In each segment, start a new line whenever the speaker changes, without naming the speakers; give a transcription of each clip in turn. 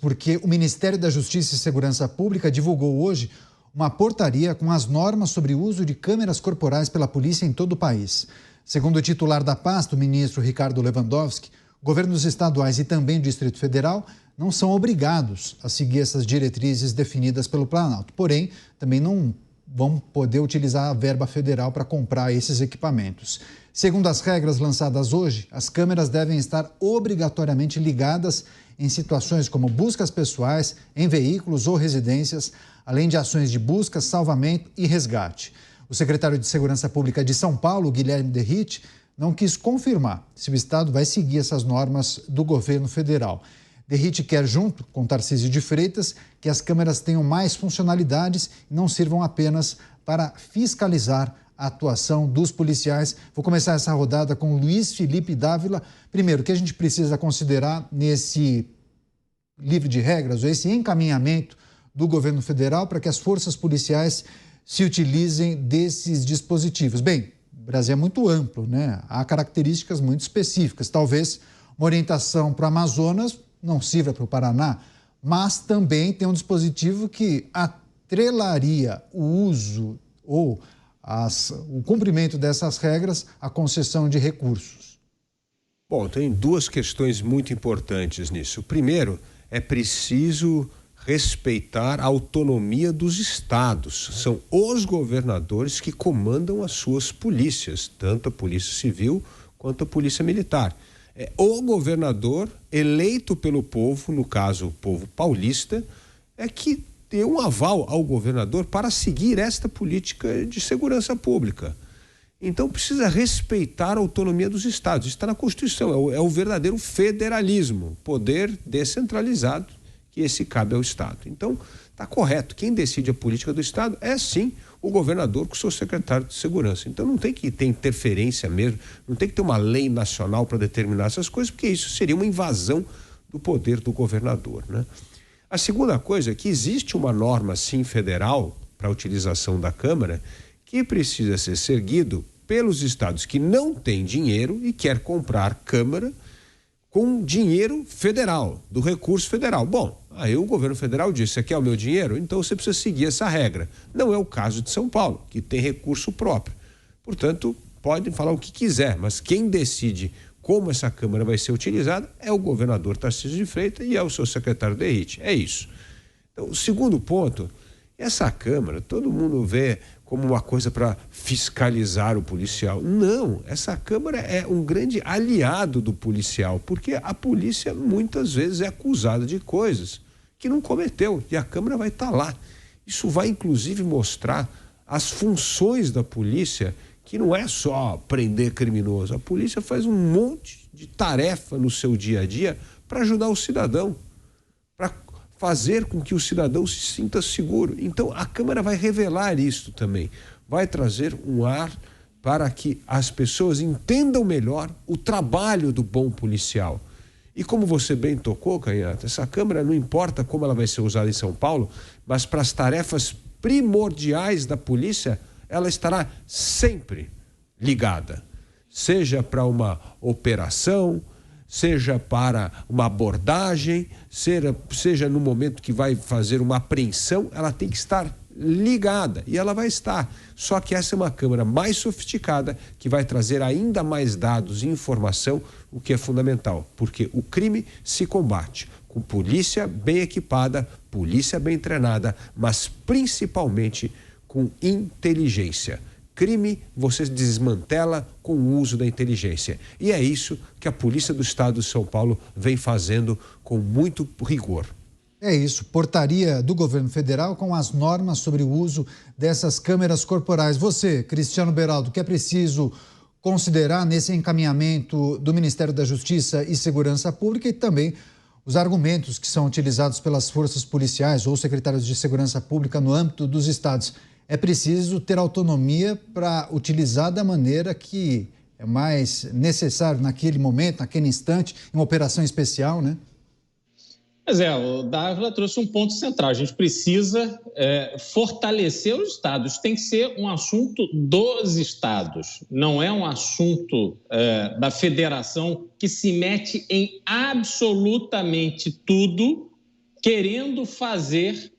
porque o Ministério da Justiça e Segurança Pública divulgou hoje uma portaria com as normas sobre o uso de câmeras corporais pela polícia em todo o país. Segundo o titular da pasta, o ministro Ricardo Lewandowski, governos estaduais e também o Distrito Federal não são obrigados a seguir essas diretrizes definidas pelo Planalto. Porém, também não vão poder utilizar a verba federal para comprar esses equipamentos. Segundo as regras lançadas hoje, as câmeras devem estar obrigatoriamente ligadas em situações como buscas pessoais, em veículos ou residências, além de ações de busca, salvamento e resgate. O secretário de Segurança Pública de São Paulo, Guilherme Derrite, não quis confirmar se o Estado vai seguir essas normas do governo federal. Derrite quer, junto com Tarcísio de Freitas, que as câmeras tenham mais funcionalidades e não sirvam apenas para fiscalizar a atuação dos policiais. Vou começar essa rodada com Luiz Felipe Dávila. Primeiro, o que a gente precisa considerar nesse livro de regras, ou esse encaminhamento do governo federal para que as forças policiais se utilizem desses dispositivos? Bem, o Brasil é muito amplo, né? Há características muito específicas. Talvez uma orientação para o Amazonas não sirva para o Paraná, mas também tem um dispositivo que atrelaria o uso ou o cumprimento dessas regras à concessão de recursos.
Bom, tem duas questões muito importantes nisso. Primeiro, é preciso respeitar a autonomia dos estados. São os governadores que comandam as suas polícias, tanto a Polícia Civil quanto a Polícia Militar. É o governador eleito pelo povo, no caso o povo paulista, é que deu um aval ao governador para seguir esta política de segurança pública. Então precisa respeitar a autonomia dos estados. Isso está na Constituição, é o verdadeiro federalismo, poder descentralizado, que esse cabe ao Estado. Então, está correto. Quem decide a política do Estado é, sim, o governador com o seu secretário de segurança. Então, não tem que ter interferência mesmo, não tem que ter uma lei nacional para determinar essas coisas, porque isso seria uma invasão do poder do governador, né? A segunda coisa é que existe uma norma, sim, federal para a utilização da Câmara, que precisa ser seguido pelos estados que não têm dinheiro e quer comprar Câmara com dinheiro federal, do recurso federal. Bom, aí o governo federal disse: aqui é o meu dinheiro, então você precisa seguir essa regra. Não é o caso de São Paulo, que tem recurso próprio. Portanto, podem falar o que quiser, mas quem decide como essa Câmara vai ser utilizada é o governador Tarcísio de Freitas e é o seu secretário Derrite. É isso. Então, o segundo ponto, essa Câmara, todo mundo vê como uma coisa para fiscalizar o policial. Não, essa Câmara é um grande aliado do policial, porque a polícia muitas vezes é acusada de coisas que não cometeu e a Câmara vai estar lá. Isso vai inclusive mostrar as funções da polícia, que não é só prender criminoso. A polícia faz um monte de tarefa no seu dia a dia para ajudar o cidadão, para fazer com que o cidadão se sinta seguro. Então, a Câmara vai revelar isso também, vai trazer um ar para que as pessoas entendam melhor o trabalho do bom policial. E como você bem tocou, Canhata, essa Câmara, não importa como ela vai ser usada em São Paulo, mas para as tarefas primordiais da polícia, ela estará sempre ligada, seja para uma operação, seja para uma abordagem, seja no momento que vai fazer uma apreensão, ela tem que estar ligada, e ela vai estar. Só que essa é uma Câmara mais sofisticada, que vai trazer ainda mais dados e informação, o que é fundamental, porque o crime se combate com polícia bem equipada, polícia bem treinada, mas principalmente com inteligência. Crime você desmantela com o uso da inteligência. E é isso que a Polícia do Estado de São Paulo vem fazendo com muito rigor.
É isso, portaria do governo federal com as normas sobre o uso dessas câmeras corporais. Você, Cristiano Beraldo, que é preciso considerar nesse encaminhamento do Ministério da Justiça e Segurança Pública e também os argumentos que são utilizados pelas forças policiais ou secretários de Segurança Pública no âmbito dos estados. É preciso ter autonomia para utilizar da maneira que é mais necessário naquele momento, naquele instante, em uma operação especial, né?
Pois é, o Dávila trouxe um ponto central. A gente precisa fortalecer os estados. Isso tem que ser um assunto dos estados, não é um assunto da federação que se mete em absolutamente tudo querendo fazer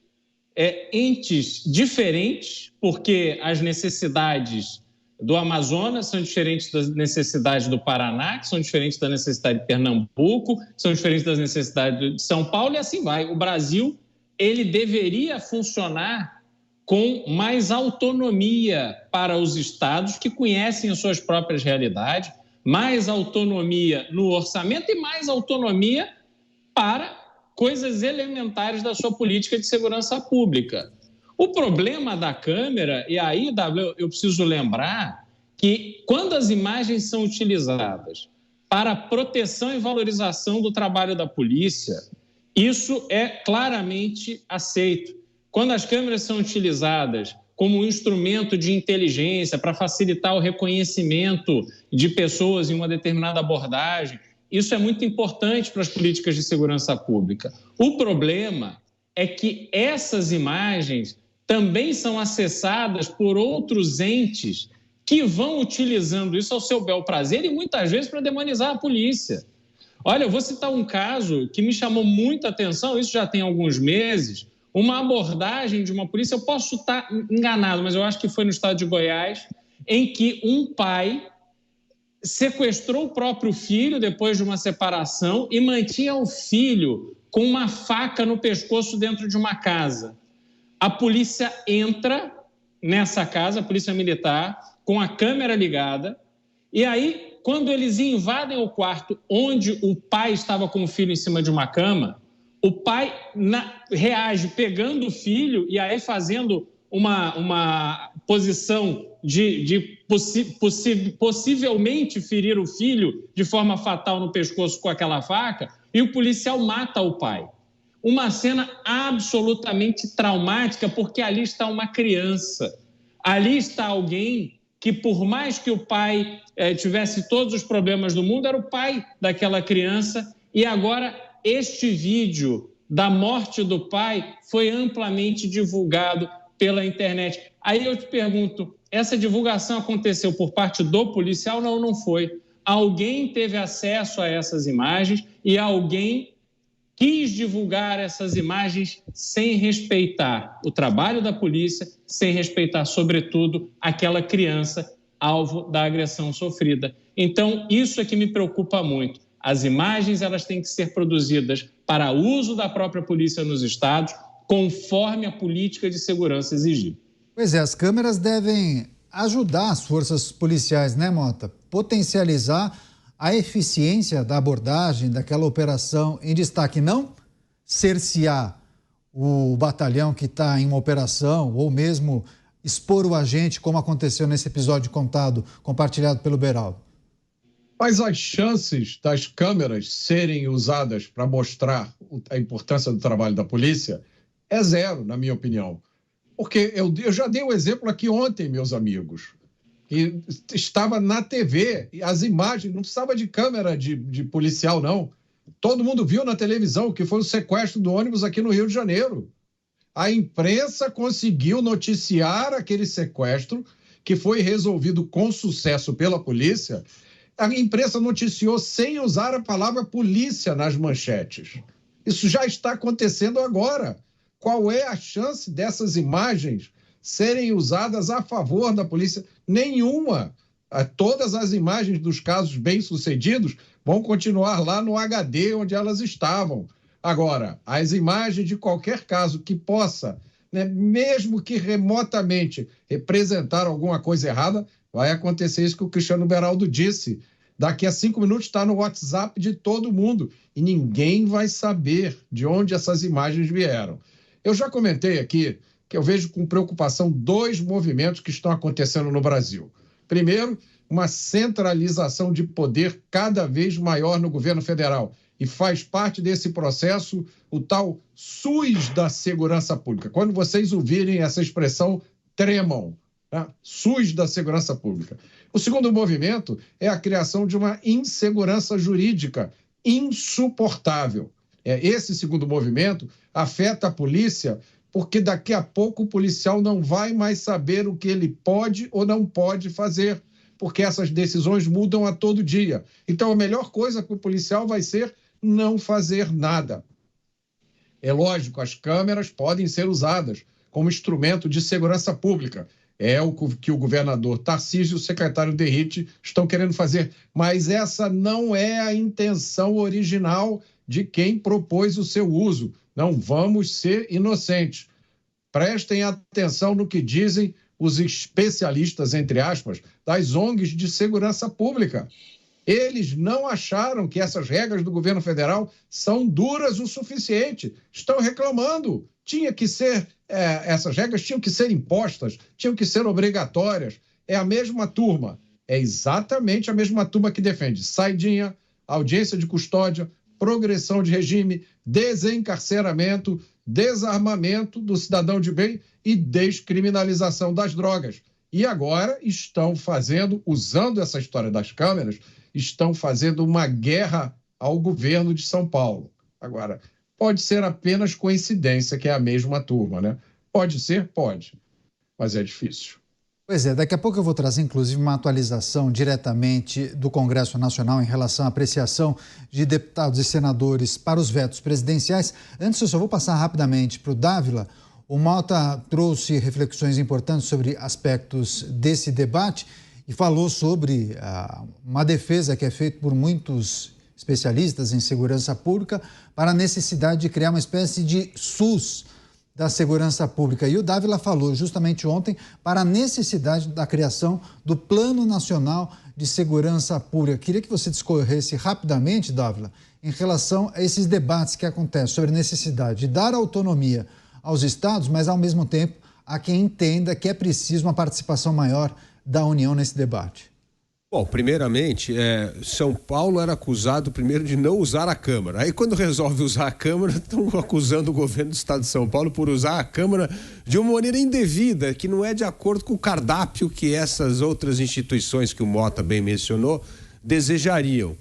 entes diferentes, porque as necessidades do Amazonas são diferentes das necessidades do Paraná, que são diferentes da necessidade de Pernambuco, são diferentes das necessidades de São Paulo, e assim vai. O Brasil, ele deveria funcionar com mais autonomia para os estados que conhecem as suas próprias realidades, mais autonomia no orçamento e mais autonomia para coisas elementares da sua política de segurança pública. O problema da câmera, e aí, eu preciso lembrar que quando as imagens são utilizadas para proteção e valorização do trabalho da polícia, isso é claramente aceito. Quando as câmeras são utilizadas como um instrumento de inteligência para facilitar o reconhecimento de pessoas em uma determinada abordagem, isso é muito importante para as políticas de segurança pública. O problema é que essas imagens também são acessadas por outros entes que vão utilizando isso ao seu bel prazer e muitas vezes para demonizar a polícia. Olha, eu vou citar um caso que me chamou muita atenção, isso já tem alguns meses, uma abordagem de uma polícia, eu posso estar enganado, mas eu acho que foi no estado de Goiás, em que um pai sequestrou o próprio filho depois de uma separação e mantinha o filho com uma faca no pescoço dentro de uma casa. A polícia entra nessa casa, a polícia militar, com a câmera ligada, e aí, quando eles invadem o quarto onde o pai estava com o filho em cima de uma cama, o pai reage pegando o filho e aí fazendo uma posição de possivelmente ferir o filho de forma fatal no pescoço com aquela faca, e o policial mata o pai. Uma cena absolutamente traumática, porque ali está uma criança. Ali está alguém que, por mais que o pai tivesse todos os problemas do mundo, era o pai daquela criança. E agora este vídeo da morte do pai foi amplamente divulgado pela internet. Aí eu te pergunto, essa divulgação aconteceu por parte do policial? Não, não foi. Alguém teve acesso a essas imagens e alguém quis divulgar essas imagens sem respeitar o trabalho da polícia, sem respeitar, sobretudo, aquela criança alvo da agressão sofrida. Então, isso é que me preocupa muito. As imagens, elas têm que ser produzidas para uso da própria polícia nos estados, conforme a política de segurança exigir.
Pois é, as câmeras devem ajudar as forças policiais, né, Mota? Potencializar a eficiência da abordagem daquela operação em destaque, não cercear o batalhão que está em uma operação ou mesmo expor o agente, como aconteceu nesse episódio compartilhado pelo Beraldo.
Mas as chances das câmeras serem usadas para mostrar a importância do trabalho da polícia é zero, na minha opinião. Porque eu já dei um exemplo aqui ontem, meus amigos, que estava na TV, e as imagens, não precisava de câmera de policial, não. Todo mundo viu na televisão que foi o sequestro do ônibus aqui no Rio de Janeiro. A imprensa conseguiu noticiar aquele sequestro, que foi resolvido com sucesso pela polícia. A imprensa noticiou sem usar a palavra polícia nas manchetes. Isso já está acontecendo agora. Qual é a chance dessas imagens serem usadas a favor da polícia? Nenhuma. Todas as imagens dos casos bem-sucedidos vão continuar lá no HD onde elas estavam. Agora, as imagens de qualquer caso que possa, mesmo que remotamente, representar alguma coisa errada, vai acontecer isso que o Cristiano Beraldo disse. Daqui a 5 minutos está no WhatsApp de todo mundo e ninguém vai saber de onde essas imagens vieram. Eu já comentei aqui que eu vejo com preocupação 2 movimentos que estão acontecendo no Brasil. Primeiro, uma centralização de poder cada vez maior no governo federal. E faz parte desse processo o tal SUS da segurança pública. Quando vocês ouvirem essa expressão, tremam. Tá? SUS da segurança pública. O segundo movimento é a criação de uma insegurança jurídica insuportável. Esse segundo movimento afeta a polícia porque daqui a pouco o policial não vai mais saber o que ele pode ou não pode fazer, porque essas decisões mudam a todo dia. Então, a melhor coisa para o policial vai ser não fazer nada. É lógico, as câmeras podem ser usadas como instrumento de segurança pública. É o que o governador Tarcísio e o secretário Derrite estão querendo fazer. Mas essa não é a intenção original de quem propôs o seu uso. Não vamos ser inocentes. Prestem atenção no que dizem os especialistas, entre aspas, das ONGs de segurança pública. Eles não acharam que essas regras do governo federal são duras o suficiente. Estão reclamando. Essas regras tinham que ser impostas, tinham que ser obrigatórias. É a mesma turma. É exatamente a mesma turma que defende saidinha, audiência de custódia, progressão de regime, desencarceramento, desarmamento do cidadão de bem e descriminalização das drogas. E agora estão fazendo, usando essa história das câmeras, estão fazendo uma guerra ao governo de São Paulo. Agora, pode ser apenas coincidência que é a mesma turma, né? Pode ser? Pode, mas é difícil.
Pois é, daqui a pouco eu vou trazer, inclusive, uma atualização diretamente do Congresso Nacional em relação à apreciação de deputados e senadores para os vetos presidenciais. Antes, eu só vou passar rapidamente para o Dávila. O Malta trouxe reflexões importantes sobre aspectos desse debate e falou sobre uma defesa que é feita por muitos especialistas em segurança pública para a necessidade de criar uma espécie de SUS da segurança pública. E o Dávila falou justamente ontem para a necessidade da criação do Plano Nacional de Segurança Pública. Queria que você discorresse rapidamente, Dávila, em relação a esses debates que acontecem sobre a necessidade de dar autonomia aos estados, mas ao mesmo tempo há quem entenda que é preciso uma participação maior da União nesse debate.
Bom, primeiramente, São Paulo era acusado primeiro de não usar a Câmara. Aí quando resolve usar a Câmara, estão acusando o governo do estado de São Paulo por usar a Câmara de uma maneira indevida, que não é de acordo com o cardápio que essas outras instituições que o Mota bem mencionou desejariam.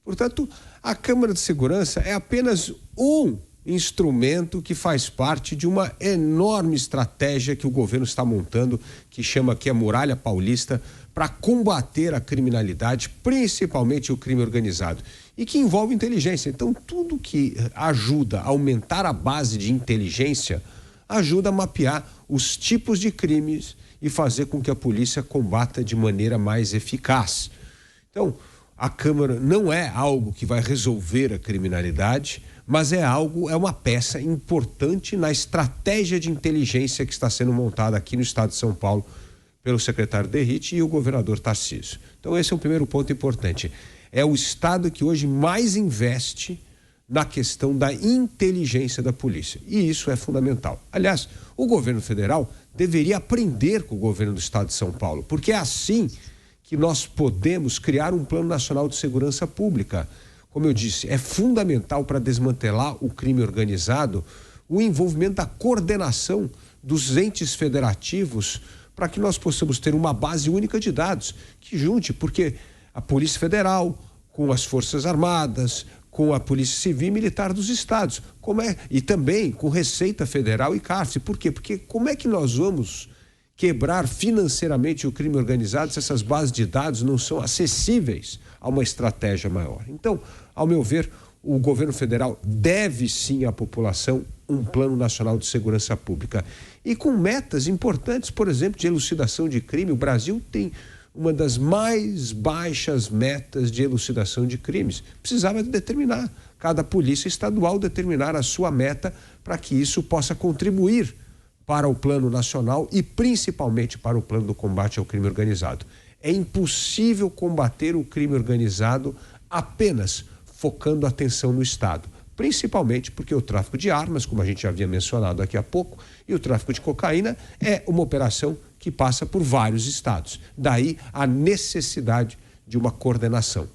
Portanto, a Câmara de Segurança é apenas um instrumento que faz parte de uma enorme estratégia que o governo está montando, que chama aqui a Muralha Paulista, para combater a criminalidade, principalmente o crime organizado, e que envolve inteligência. Então, tudo que ajuda a aumentar a base de inteligência ajuda a mapear os tipos de crimes e fazer com que a polícia combata de maneira mais eficaz. Então, a Câmara não é algo que vai resolver a criminalidade, mas é uma peça importante na estratégia de inteligência que está sendo montada aqui no estado de São Paulo pelo secretário Derrite e o governador Tarcísio. Então esse é o primeiro ponto importante. É o estado que hoje mais investe na questão da inteligência da polícia. E isso é fundamental. Aliás, o governo federal deveria aprender com o governo do estado de São Paulo, porque é assim que nós podemos criar um plano nacional de segurança pública. Como eu disse, é fundamental para desmantelar o crime organizado o envolvimento da coordenação dos entes federativos para que nós possamos ter uma base única de dados que junte, porque a Polícia Federal, com as Forças Armadas, com a Polícia Civil e Militar dos estados, e também com Receita Federal e cárcere. Por quê? Porque como é que nós vamos quebrar financeiramente o crime organizado se essas bases de dados não são acessíveis a uma estratégia maior? Então, ao meu ver, o governo federal deve sim à população um plano nacional de segurança pública e com metas importantes, por exemplo, de elucidação de crime. O Brasil tem uma das mais baixas metas de elucidação de crimes. Precisava determinar, cada polícia estadual determinar a sua meta para que isso possa contribuir para o plano nacional e principalmente para o plano do combate ao crime organizado. É impossível combater o crime organizado apenas focando a atenção no Estado, principalmente porque o tráfico de armas, como a gente já havia mencionado daqui a pouco, e o tráfico de cocaína é uma operação que passa por vários estados. Daí a necessidade de uma coordenação.